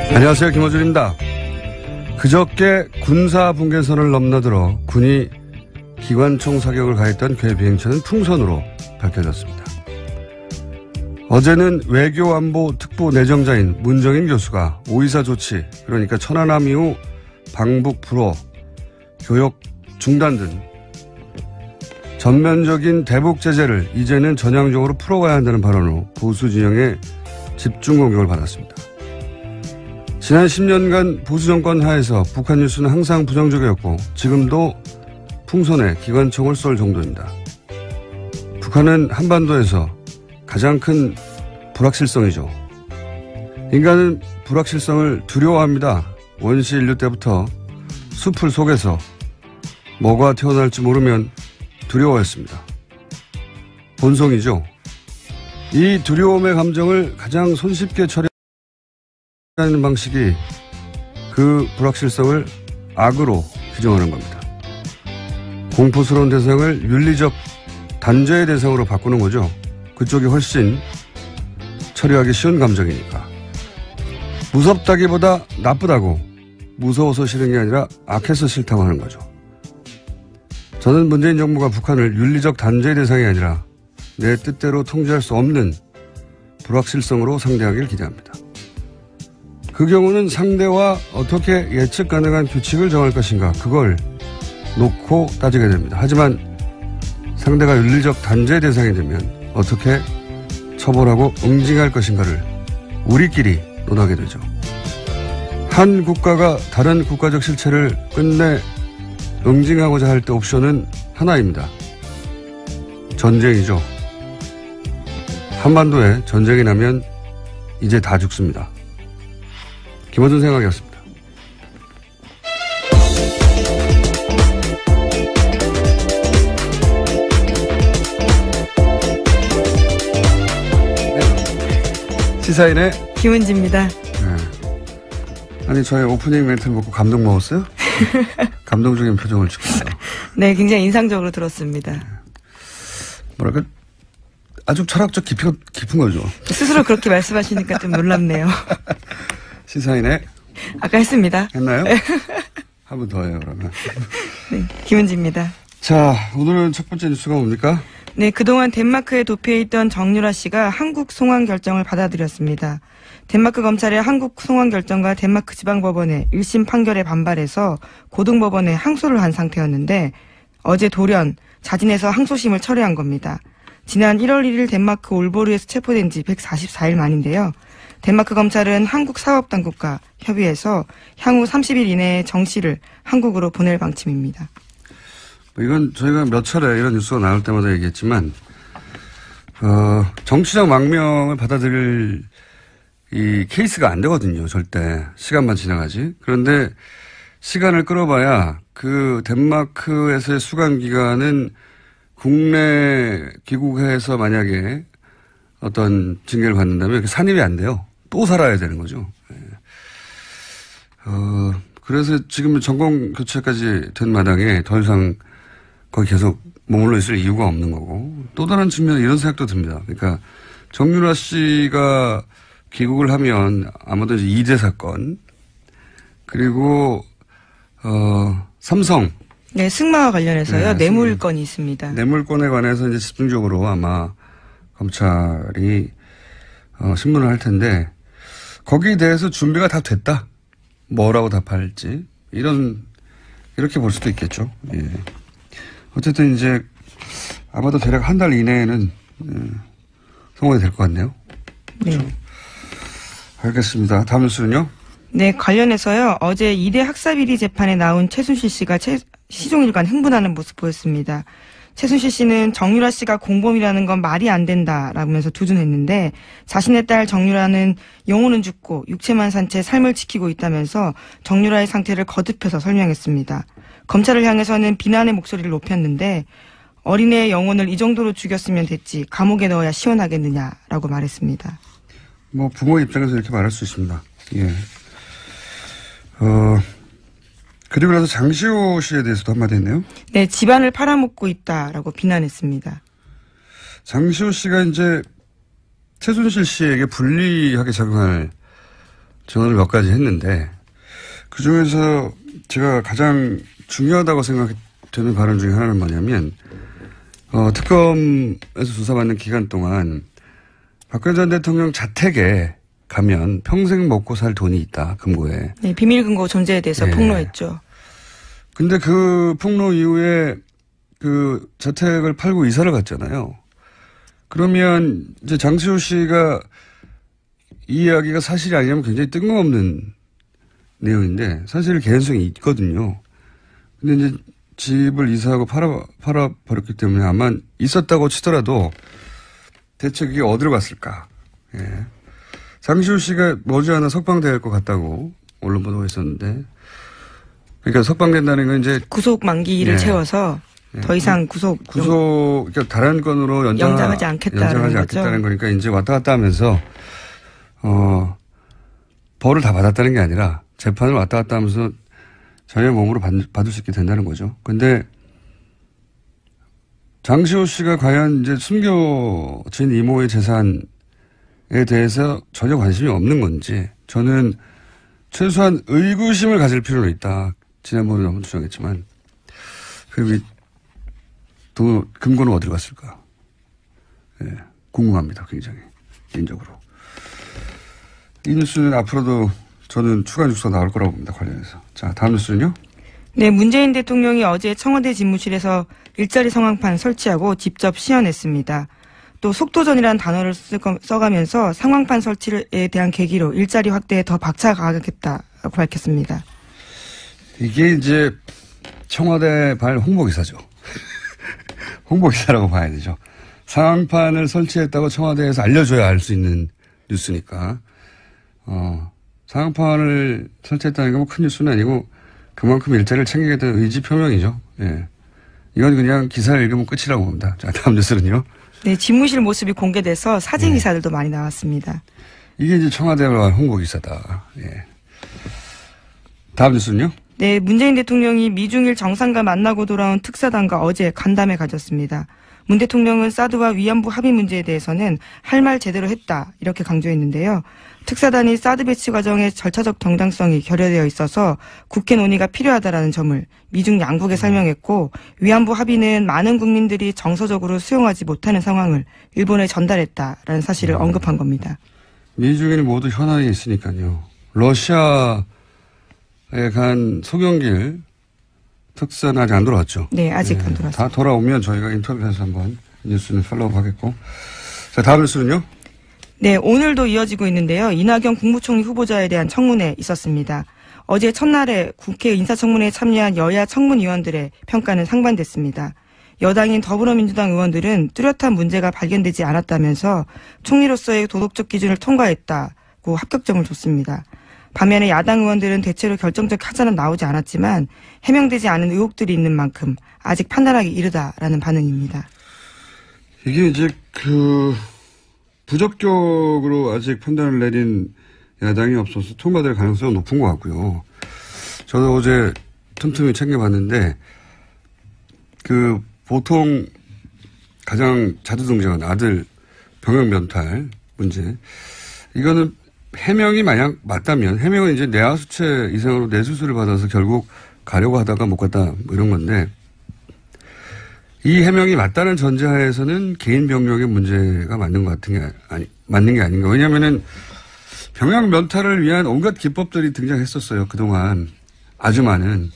안녕하세요, 김어준입니다. 그저께 군사분계선을 넘나들어 군이 기관총 사격을 가했던 괴 비행체는 풍선으로 밝혀졌습니다. 어제는 외교안보특보 내정자인 문정인 교수가 5.24 조치, 그러니까 천안함 이후 방북 불허, 교역 중단 등 전면적인 대북 제재를 이제는 전향적으로 풀어가야 한다는 발언으로 보수 진영의 집중 공격을 받았습니다. 지난 10년간 보수 정권 하에서 북한 뉴스는 항상 부정적이었고 지금도 풍선에 기관총을 쏠 정도입니다. 북한은 한반도에서 가장 큰 불확실성이죠. 인간은 불확실성을 두려워합니다. 원시 인류 때부터 숲을 속에서 뭐가 태어날지 모르면 두려워했습니다. 본성이죠. 이 두려움의 감정을 가장 손쉽게 처리하는 방식이 그 불확실성을 악으로 규정하는 겁니다. 공포스러운 대상을 윤리적 단죄의 대상으로 바꾸는 거죠. 그쪽이 훨씬 처리하기 쉬운 감정이니까. 무섭다기보다 나쁘다고, 무서워서 싫은 게 아니라 악해서 싫다고 하는 거죠. 저는 문재인 정부가 북한을 윤리적 단죄의 대상이 아니라 내 뜻대로 통제할 수 없는 불확실성으로 상대하길 기대합니다. 그 경우는 상대와 어떻게 예측 가능한 규칙을 정할 것인가, 그걸 놓고 따지게 됩니다. 하지만 상대가 윤리적 단죄의 대상이 되면 어떻게 처벌하고 응징할 것인가를 우리끼리 논하게 되죠. 한 국가가 다른 국가적 실체를 끝내 응징하고자 할 때 옵션은 하나입니다. 전쟁이죠. 한반도에 전쟁이 나면 이제 다 죽습니다. 김어준 생각이었습니다. 네. 시사인의 김은지입니다. 네. 아니, 저의 오프닝 멘트를 먹고 감동 먹었어요? 감동적인 표정을 짓고 있어요. 네, 굉장히 인상적으로 들었습니다. 뭐랄까, 아주 철학적 깊은 거죠. 스스로 그렇게 말씀하시니까 좀 놀랍네요. 시사인의 아까 했습니다. 했나요? 한 번 더 해요, 그러면. 네, 김은지입니다. 자, 오늘은 첫 번째 뉴스가 뭡니까? 네, 그동안 덴마크에 도피해 있던 정유라 씨가 한국 송환 결정을 받아들였습니다. 덴마크 검찰의 한국 송환 결정과 덴마크 지방법원의 1심 판결에 반발해서 고등법원에 항소를 한 상태였는데 어제 돌연 자진해서 항소심을 철회한 겁니다. 지난 1월 1일 덴마크 올보르에서 체포된 지 144일 만인데요. 덴마크 검찰은 한국 사업당국과 협의해서 향후 30일 이내에 정 씨를 한국으로 보낼 방침입니다. 이건 저희가 몇 차례 이런 뉴스가 나올 때마다 얘기했지만 정치적 망명을 받아들일 이 케이스가 안 되거든요. 절대. 시간만 지나가지. 그런데 시간을 끌어봐야 그 덴마크에서의 수감 기간은 국내 귀국해서 만약에 어떤 징계를 받는다면 산입이 안 돼요. 또 살아야 되는 거죠. 그래서 지금 정권 교체까지 된 마당에 더 이상 거기 계속 머물러 있을 이유가 없는 거고, 또 다른 측면에 이런 생각도 듭니다. 그러니까 정유라 씨가 귀국을 하면 아마도 이제 2대 사건, 그리고 삼성. 네, 승마와 관련해서요. 네, 뇌물건이 있습니다. 뇌물건에 관해서 이제 집중적으로 아마 검찰이 신문을 할 텐데 거기에 대해서 준비가 다 됐다. 뭐라고 답할지 이렇게 볼 수도 있겠죠. 예. 어쨌든 이제 아마도 대략 한 달 이내에는 성공이 될 것 같네요. 그렇죠? 네. 알겠습니다. 다음 뉴스는요? 네, 관련해서요. 어제 2대 학사비리 재판에 나온 최순실 씨가 시종일관 흥분하는 모습 보였습니다. 최순실 씨는 정유라 씨가 공범이라는 건 말이 안 된다라면서 두둔했는데 자신의 딸 정유라는 영혼은 죽고 육체만 산 채 삶을 지키고 있다면서 정유라의 상태를 거듭해서 설명했습니다. 검찰을 향해서는 비난의 목소리를 높였는데 어린애의 영혼을 이 정도로 죽였으면 됐지 감옥에 넣어야 시원하겠느냐라고 말했습니다. 뭐 부모 입장에서 이렇게 말할 수 있습니다. 예. 그리고 나서 장시호 씨에 대해서도 한마디 했네요. 네, 집안을 팔아먹고 있다라고 비난했습니다. 장시호 씨가 이제 최순실 씨에게 불리하게 작용할 증언을 몇 가지 했는데 그중에서 제가 가장 중요하다고 생각되는 발언 중에 하나는 뭐냐면 특검에서 조사받는 기간 동안 박근혜 전 대통령 자택에 가면 평생 먹고 살 돈이 있다. 금고에. 네, 비밀 금고 존재에 대해서 네. 폭로했죠. 근데 그 폭로 이후에 그 자택을 팔고 이사를 갔잖아요. 그러면 이제 장시호 씨가 이 이야기가 사실이 아니라면 굉장히 뜬금없는 내용인데 사실 개연성이 있거든요. 근데 이제 집을 이사하고 팔아버렸기 때문에 아마 있었다고 치더라도 대체 그게 어디로 갔을까. 예. 장시호 씨가 머지않아 석방될 것 같다고 언론 보도가 있었는데 그러니까 석방된다는 건 이제 구속 만기를 예. 채워서 더 이상 그러니까 다른 건으로 연장하지 않겠다는 거니까 이제 왔다 갔다 하면서 벌을 다 받았다는 게 아니라 재판을 왔다 갔다 하면서 자기의 몸으로 받을 수 있게 된다는 거죠. 근데 장시호 씨가 과연 이제 숨겨진 이모의 재산에 대해서 전혀 관심이 없는 건지 저는 최소한 의구심을 가질 필요는 있다. 지난번에 한번 주장했지만 금고는 어디로 갔을까? 예, 궁금합니다. 굉장히 개인적으로. 이 뉴스는 앞으로도 저는 추가 뉴스가 나올 거라고 봅니다. 관련해서. 자, 다음 뉴스는요? 네, 문재인 대통령이 어제 청와대 집무실에서 일자리 상황판 설치하고 직접 시연했습니다. 또 속도전이라는 단어를 써가면서 상황판 설치에 대한 계기로 일자리 확대에 더 박차가겠다고 밝혔습니다. 이게 이제 청와대 발 홍보기사죠. 홍보기사라고 봐야 되죠. 상황판을 설치했다고 청와대에서 알려줘야 알 수 있는 뉴스니까. 상황판을 설치했다는 게 뭐 큰 뉴스는 아니고 그만큼 일자리를 챙기겠다는 의지 표명이죠. 예. 이건 그냥 기사를 읽으면 끝이라고 봅니다. 자, 다음 뉴스는요. 네, 집무실 모습이 공개돼서 사진 기사들도 많이 나왔습니다. 이게 이제 청와대와 홍보기사다. 예. 다음 뉴스는요. 네, 문재인 대통령이 미중일 정상과 만나고 돌아온 특사단과 어제 간담회 가졌습니다. 문 대통령은 사드와 위안부 합의 문제에 대해서는 할 말 제대로 했다 이렇게 강조했는데요. 특사단이 사드 배치 과정의 절차적 정당성이 결여되어 있어서 국회 논의가 필요하다라는 점을 미중 양국에 설명했고 위안부 합의는 많은 국민들이 정서적으로 수용하지 못하는 상황을 일본에 전달했다라는 사실을 언급한 겁니다. 미중일 모두 현안이 있으니까요. 러시아에 간 송영길 특사는 아직 안 돌아왔죠? 네, 아직 안 돌아왔습니다. 다 돌아오면 저희가 인터뷰해서 한번 뉴스는 팔로우 하겠고. 자, 다음 뉴스는요? 네, 오늘도 이어지고 있는데요. 이낙연 국무총리 후보자에 대한 청문회 있었습니다. 어제 첫날에 국회 인사청문회에 참여한 여야 청문위원들의 평가는 상반됐습니다. 여당인 더불어민주당 의원들은 뚜렷한 문제가 발견되지 않았다면서 총리로서의 도덕적 기준을 통과했다고 합격점을 줬습니다. 반면에 야당 의원들은 대체로 결정적 하자는 나오지 않았지만 해명되지 않은 의혹들이 있는 만큼 아직 판단하기 이르다라는 반응입니다. 이게 이제 부적격으로 아직 판단을 내린 야당이 없어서 통과될 가능성은 높은 것 같고요. 저도 어제 틈틈이 챙겨봤는데 보통 가장 자주 등장하는 아들 병역 면탈 문제 이거는 해명이 만약 맞다면 해명은 이제 내하수체 이상으로 뇌수술을 받아서 결국 가려고 하다가 못 갔다 뭐 이런 건데 이 해명이 맞다는 전제하에서는 개인 병력의 문제가 맞는 게 아닌가. 왜냐면은 병역 면탈을 위한 온갖 기법들이 등장했었어요. 그동안 아주 많은.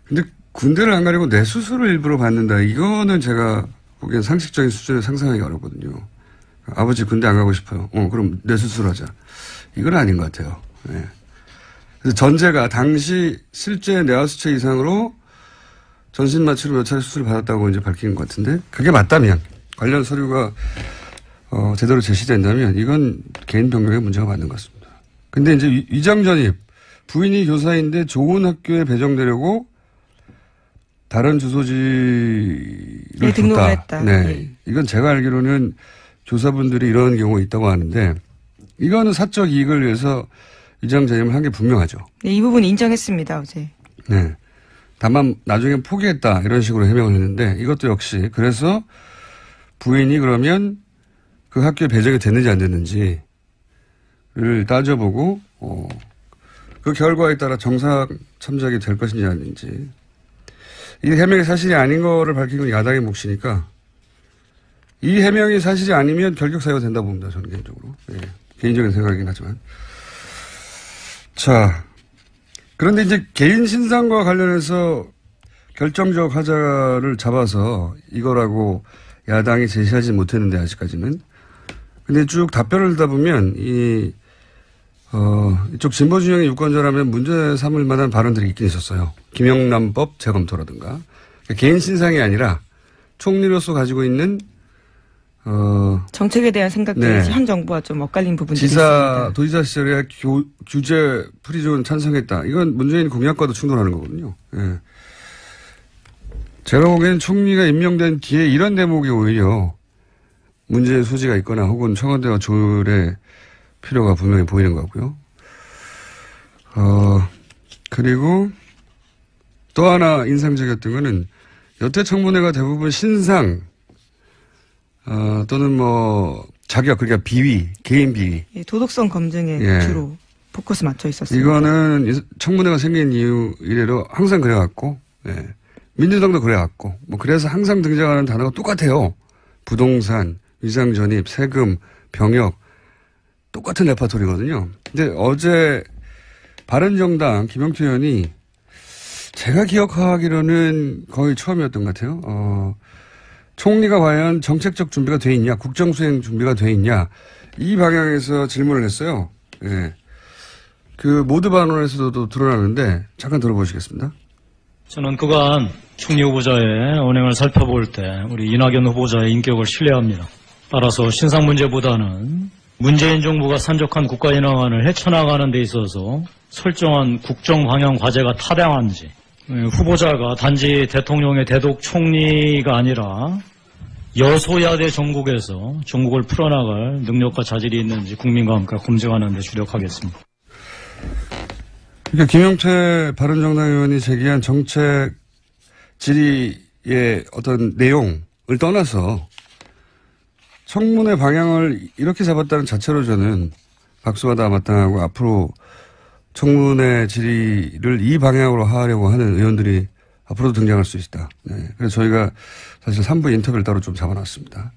근데 군대를 안 가려고 뇌수술을 일부러 받는다. 이거는 제가 보기엔 상식적인 수준을 상상하기 어렵거든요. 아버지 군대 안 가고 싶어요. 그럼 뇌수술하자. 이건 아닌 것 같아요. 네. 그래서 전제가 당시 실제 뇌하수체 이상으로 전신 마취로 몇 차례 수술을 받았다고 이제 밝힌 것 같은데 그게 맞다면 관련 서류가 제대로 제시된다면 이건 개인 병력의 문제가 맞는 것 같습니다. 근데 이제 위장 전입 부인이 교사인데 좋은 학교에 배정되려고 다른 주소지를 등록을 했다. 네. 네. 이건 제가 알기로는 교사분들이 이런 경우가 있다고 하는데 이거는 사적 이익을 위해서 위장 전입을 한 게 분명하죠. 네, 이 부분 인정했습니다. 어제. 네. 다만 나중에 포기했다 이런 식으로 해명을 했는데 이것도 역시 그래서 부인이 그러면 그 학교에 배정이 됐는지 안 됐는지를 따져보고 그 결과에 따라 정상 참작이 될 것인지 아닌지. 이 해명이 사실이 아닌 거를 밝힌 건 야당의 몫이니까 이 해명이 사실이 아니면 결격 사유가 된다고 봅니다. 저는 개인적으로. 예, 개인적인 생각이긴 하지만. 자, 그런데 이제 개인 신상과 관련해서 결정적 하자를 잡아서 이거라고 야당이 제시하지 못했는데 아직까지는. 근데 쭉 답변을 듣다 보면 이쪽 진보 진영의 유권자라면 문제 삼을 만한 발언들이 있긴 있었어요. 김영란법 재검토라든가. 그러니까 개인 신상이 아니라 총리로서 가지고 있는 정책에 대한 생각들이 네. 현 정부와 좀 엇갈린 부분들이 있습니다. 도지사 시절에 규제 프리존 찬성했다. 이건 문재인 공약과도 충돌하는 거거든요. 예. 제가 보기에는 총리가 임명된 뒤에 이런 대목이 오히려 문제의 소지가 있거나 혹은 청와대와 조율의 필요가 분명히 보이는 거고요. 그리고 또 하나 인상적이었던 거는 여태 청문회가 대부분 신상 또는 자격, 그러니까 비위, 개인 비위. 예, 도덕성 검증에 예. 주로 포커스 맞춰 있었습니다. 이거는 청문회가 생긴 이후 이래로 항상 그래왔고, 예. 민주당도 그래왔고, 그래서 항상 등장하는 단어가 똑같아요. 부동산, 위상전입, 세금, 병역, 똑같은 레파토리거든요. 근데 어제 바른정당 김영태 의원이 제가 기억하기로는 거의 처음이었던 것 같아요. 총리가 과연 정책적 준비가 돼 있냐, 국정수행 준비가 돼 있냐, 이 방향에서 질문을 했어요. 예. 그 모두 반론에서도 드러나는데 잠깐 들어보시겠습니다. 저는 그간 총리 후보자의 언행을 살펴볼 때 우리 이낙연 후보자의 인격을 신뢰합니다. 따라서 신상 문제보다는 문재인 정부가 산적한 국가 인왕안을 헤쳐나가는 데 있어서 설정한 국정 방향 과제가 타당한지, 후보자가 단지 대통령의 대독 총리가 아니라 여소야대 정국에서 정국을 풀어나갈 능력과 자질이 있는지 국민과 함께 검증하는 데 주력하겠습니다. 그러니까 김영태 바른정당 의원이 제기한 정책 질의의 어떤 내용을 떠나서 청문회 방향을 이렇게 잡았다는 자체로 저는 박수받아 마땅하고 앞으로 청문회 질의를 이 방향으로 하려고 하는 의원들이 앞으로도 등장할 수 있다. 네. 그래서 저희가 사실 3부 인터뷰를 따로 좀 잡아놨습니다.